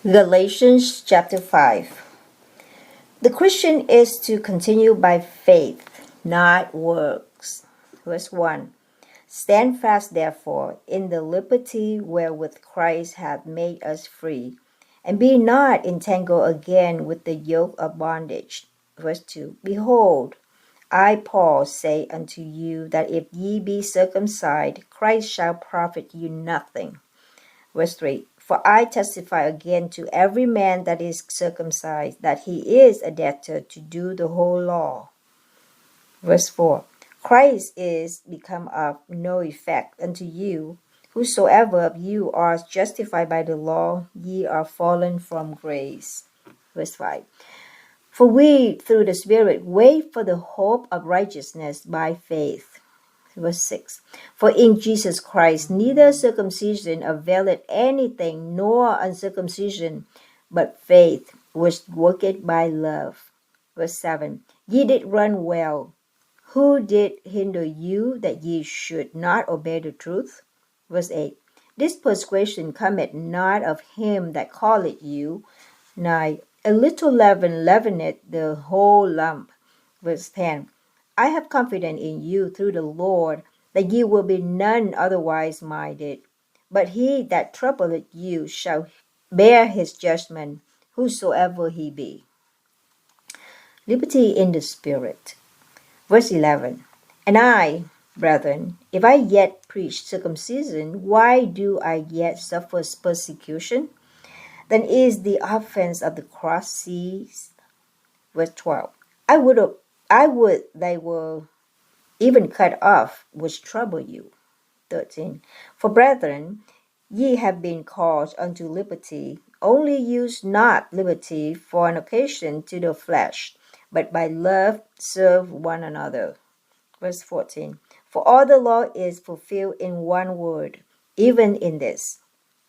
Galatians chapter 5. The Christian is to continue by faith, not works. Verse 1. Stand fast, therefore, in the liberty wherewith Christ hath made us free, and be not entangled again with the yoke of bondage. Verse 2. Behold, I, Paul, say unto you that if ye be circumcised, Christ shall profit you nothing. Verse 3. For I testify again to every man that is circumcised, that he is a debtor to do the whole law. Verse 4. Christ is become of no effect unto you. Whosoever of you are justified by the law, ye are fallen from grace. Verse 5. For we, through the Spirit, wait for the hope of righteousness by faith. Verse 6. For in Jesus Christ neither circumcision availeth anything, nor uncircumcision, but faith which worketh by love. Verse 7. Ye did run well. Who did hinder you that ye should not obey the truth? Verse 8. This persuasion cometh not of him that calleth you, nay, a little leaven leaveneth the whole lump. Verse 10. I have confidence in you through the Lord that ye will be none otherwise minded. But he that troubleth you shall bear his judgment, whosoever he be. Liberty in the Spirit. Verse 11. And I, brethren, if I yet preach circumcision, why do I yet suffer persecution? Then is the offense of the cross ceased. Verse 12. I would they were even cut off, which trouble you. 13. For brethren, ye have been called unto liberty. Only use not liberty for an occasion to the flesh, but by love serve one another. Verse 14. For all the law is fulfilled in one word, even in this: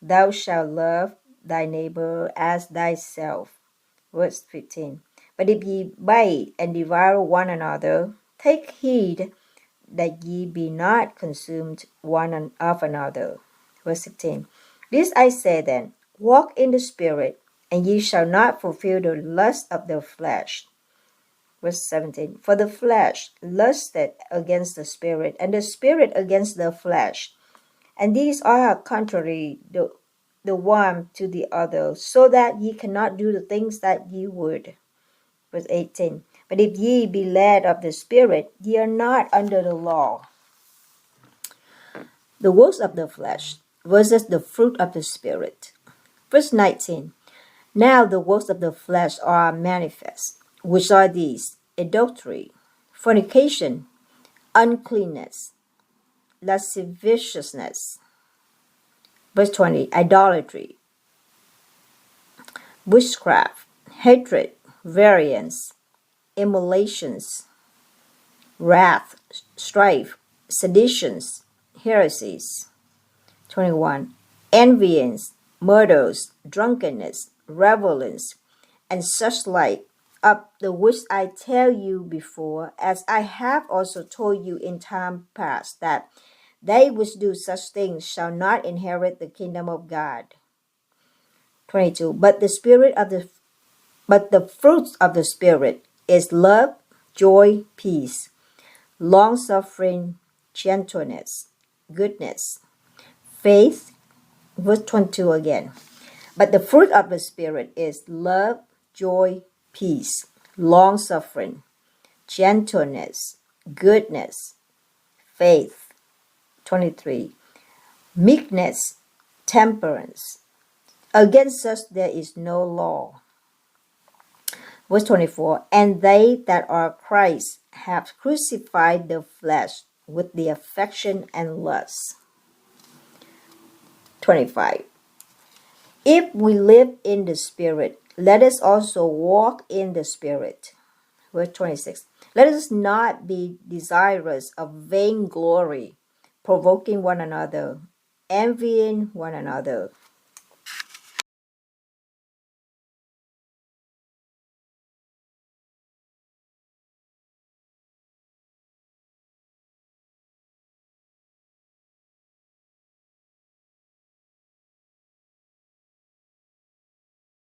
thou shalt love thy neighbor as thyself. Verse 15. But if ye bite and devour one another, take heed that ye be not consumed one of another. Verse 16. This I say then, walk in the Spirit, and ye shall not fulfill the lust of the flesh. Verse 17. For the flesh lusteth against the Spirit, and the Spirit against the flesh. And these are contrary the one to the other, so that ye cannot do the things that ye would. Verse 18. But if ye be led of the Spirit, ye are not under the law. The works of the flesh versus the fruit of the Spirit. Verse 19. Now the works of the flesh are manifest, which are these: adultery, fornication, uncleanness, lasciviousness. Verse 20. Idolatry, witchcraft, hatred, variance, immolations, wrath, strife, seditions, heresies. 21. Envyings, murders, drunkenness, revelings, and such like, of the which I tell you before, as I have also told you in time past, that they which do such things shall not inherit the kingdom of God. 22. But the fruits of the Spirit is love, joy, peace, long-suffering, gentleness, goodness, faith. Verse 22 again. But the fruit of the Spirit is love, joy, peace, long-suffering, gentleness, goodness, faith. 23. Meekness, temperance. Against such there is no law. Verse 24. And they that are Christ have crucified the flesh with the affection and lust. 25. If we live in the Spirit, let us also walk in the Spirit. Verse 26. Let us not be desirous of vainglory, provoking one another, envying one another.